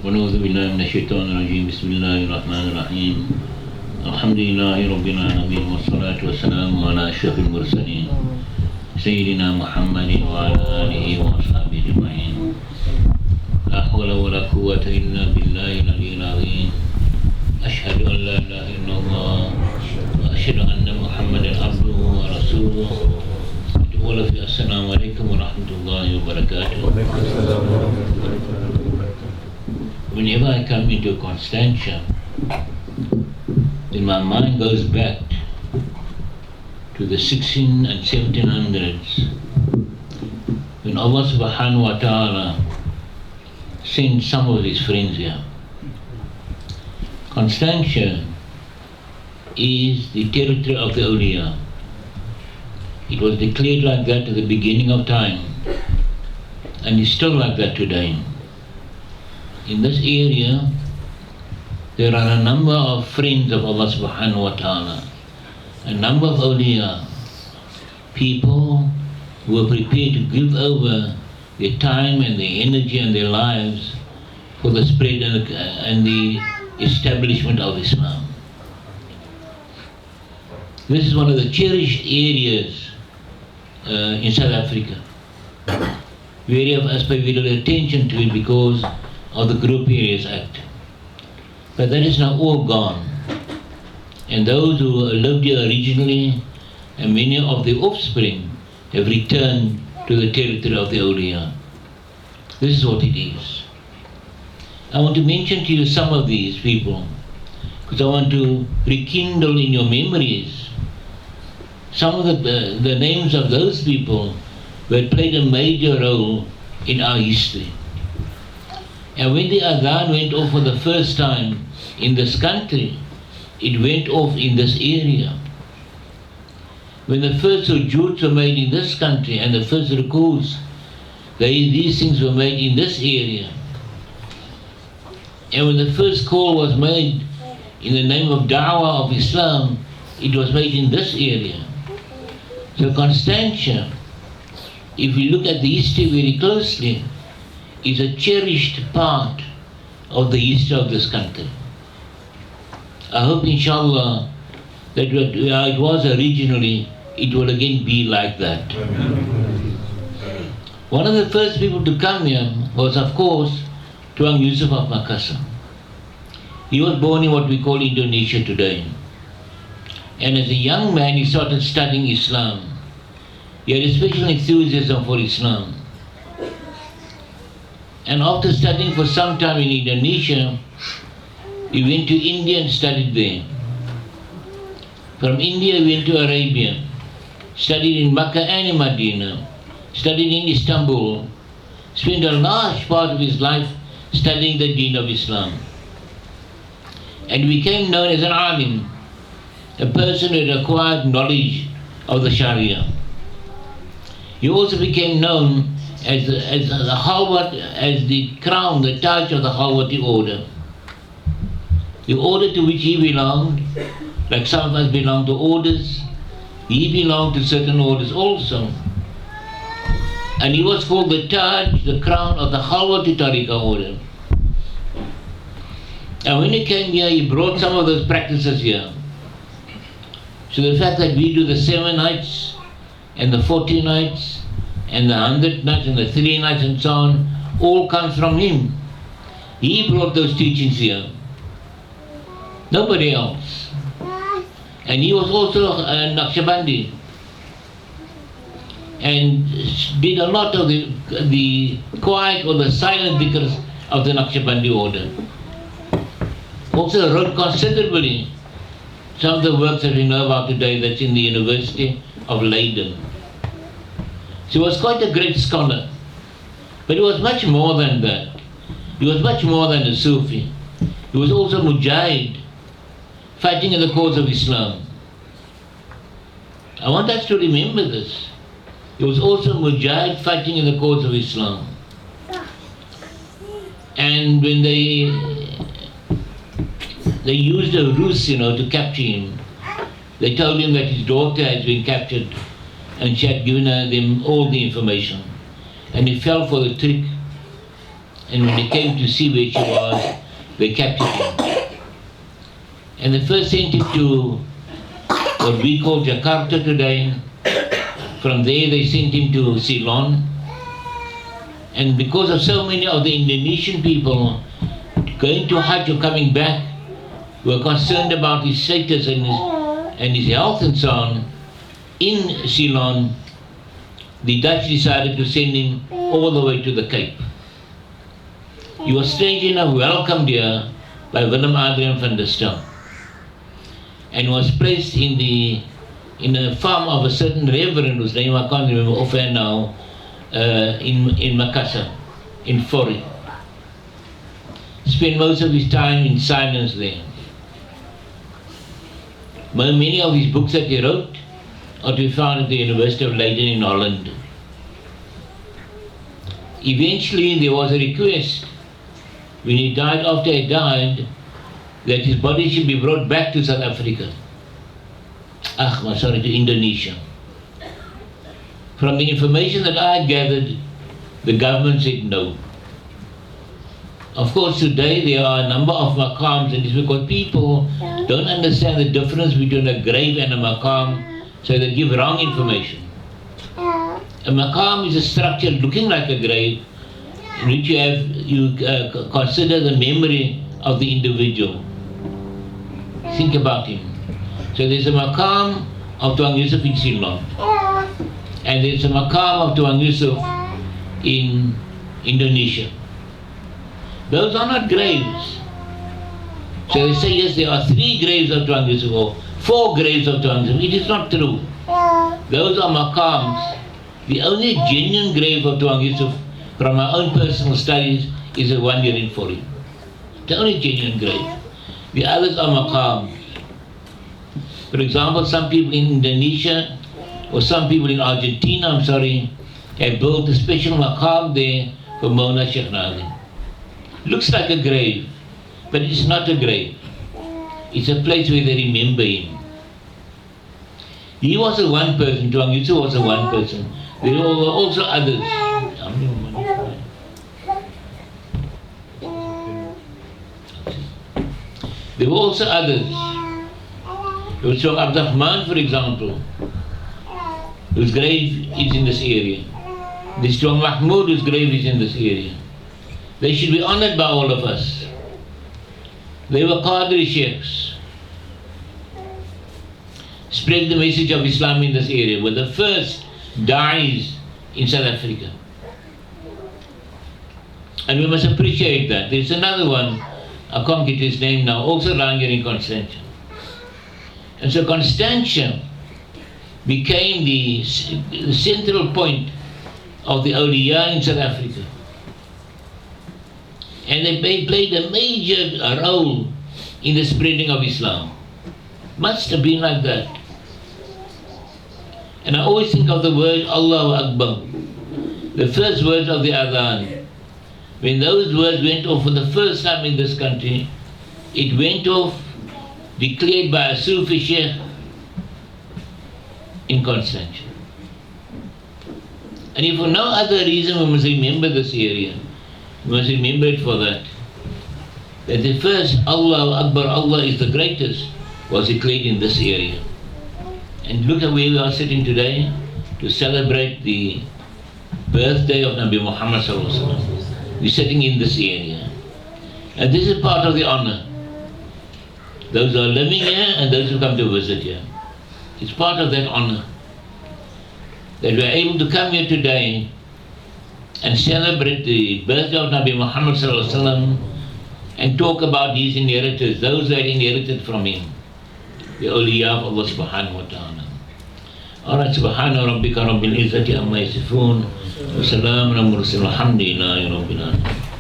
ونعوذ بالله من الشيطان الرجيم بسم الله الرحمن الرحيم الحمد لله رب العالمين والصلاة والسلام على أشرف المرسلين سيدنا محمد وعلى آله وأصحابه أجمعين لا حول ولا قوة إلا بالله العلي العظيم أشهد أن لا إله إلا الله وأشهد أن محمدا عبده ورسوله السلام عليكم ورحمة الله وبركاته. Whenever I come into Constantia, then my mind goes back to the 16 and 1700s when Allah subhanahu wa ta'ala sent some of his friends here. Constantia is the territory of the Awliya. It was declared like that at the beginning of time, and is still like that today. In this area, there are a number of friends of Allah subhanahu wa ta'ala, a number of awliya, people who are prepared to give over their time and their energy and their lives for the spread and the establishment of Islam. This is one of the cherished areas in South Africa. We have paid very little attention to it because of the Group Areas Act. But that is now all gone. And those who lived here originally, and many of the offspring, have returned to the territory of the Awliya. This is what it is. I want to mention to you some of these people, because I want to rekindle in your memories some of the names of those people who had played a major role in our history. And when the Adhan went off for the first time in this country, it went off in this area. When the first sujuds were made in this country and the first rukus, these things were made in this area. And when the first call was made in the name of Da'wah of Islam, it was made in this area. So Constantia, if we look at the history very closely, is a cherished part of the history of this country. I hope inshallah that where it was originally, it will again be like that. One of the first people to come here was, of course, Tuan Yusuf of Makassar. He was born in what we call Indonesia today. And as a young man, he started studying Islam. He had a special enthusiasm for Islam. And after studying for some time in Indonesia, he went to India and studied there. From India, he went to Arabia, studied in Makkah and in Medina, studied in Istanbul, spent a large part of his life studying the deen of Islam. And became known as an alim, a person who had acquired knowledge of the Sharia. He also became known as the Halwat, as the crown, the Taj of the Halwati order. The order to which he belonged, like some of us belong to orders, he belonged to certain orders also. And he was called the Taj, the crown of the Halwati Tariqa order. And when he came here, he brought some of those practices here. So the fact that we do the 7 nights and the 40 nights and the 100 nights and the 3 nights and so on, all comes from him. He brought those teachings here. Nobody else. And he was also a Naqshbandi and did a lot of the quiet or the silent dhikrs of the Naqshbandi order. Also wrote considerably some of the works that we know about today that's in the University of Leiden. So he was quite a great scholar. But he was much more than that. He was much more than a Sufi. He was also Mujahid, fighting in the cause of Islam. I want us to remember this. He was also Mujahid, fighting in the cause of Islam. And when they used a ruse, to capture him. They told him that his daughter had been captured and she had given them all the information. And he fell for the trick And when they came to see where she was, they captured him. And they first sent him to what we call Jakarta today. From there they sent him to Ceylon. And because of so many of the Indonesian people going to Hajj or coming back, were concerned about his status and his health and so on, in Ceylon, the Dutch decided to send him all the way to the Cape. He was strangely enough welcomed here by Willem Adrian van der Stel, and was placed in a farm of a certain reverend whose name I can't remember offhand now, in Makassar, in Fori. Spent most of his time in silence there. Many of his books that he wrote are to be found at the University of Leiden in Holland. Eventually there was a request, when he died, after he died, that his body should be brought back to South Africa. To Indonesia. From the information that I gathered, the government said no. Of course, today there are a number of maqams, and it's because people don't understand the difference between a grave and a maqam, so they give wrong information. A maqam is a structure looking like a grave, in which you consider the memory of the individual. Think about him. So there's a maqam of Tuan Yusuf in Ceylon, and there's a maqam of Tuan Yusuf in Indonesia. Those are not graves. So they say, yes, there are 3 graves of Tuan Yusuf, or 4 graves of Tuan Yusuf. It is not true. Those are maqams. The only genuine grave of Tuan Yusuf, from my own personal studies, is the one here in Fori. The only genuine grave. The others are maqams. For example, some people in Indonesia, or some people in Argentina, have built a special maqam there for Mona Sheikh Nazim. Looks like a grave, but it's not a grave. It's a place where they remember him. He was a one person, Tuan Yusuf was a one person. There were also others. There were also others. There was Shaykh Abdurrahman, for example, whose grave is in this area. There's Shaykh Mahmoud, whose grave is in this area. They should be honored by all of us. They were Qadri Sheikhs. Spread the message of Islam in this area. Were the first da'is in South Africa. And we must appreciate that. There's another one, I can't get his name now, also around here in Constantia. And so Constantia became the central point of the Awliya in South Africa. And they played a major role in the spreading of Islam. Must have been like that. And I always think of the word Allahu Akbar, the first words of the Adhan. When those words went off for the first time in this country, it went off declared by a Sufi Shaykh in Constantia. And if for no other reason, we must remember this area. We must remember it for that. That the first Allahu Akbar, Allah is the greatest, was declared in this area. And look at where we are sitting today to celebrate the birthday of Nabi Muhammad sallallahu alaihi wasallam. We're sitting in this area. And this is part of the honor. Those who are living here and those who come to visit here. It's part of that honor. That we are able to come here today and celebrate the birthday of Nabi Muhammad sallallahu alaihi wasallam and talk about these inheritors, those that inherited from him. The awliya of Allah subhanahu wa ta'ala. Alright, subhana rabbika rabbil izzati amma yasifun wa salamun ala mursalin walhamdulillahi rabbil alamin.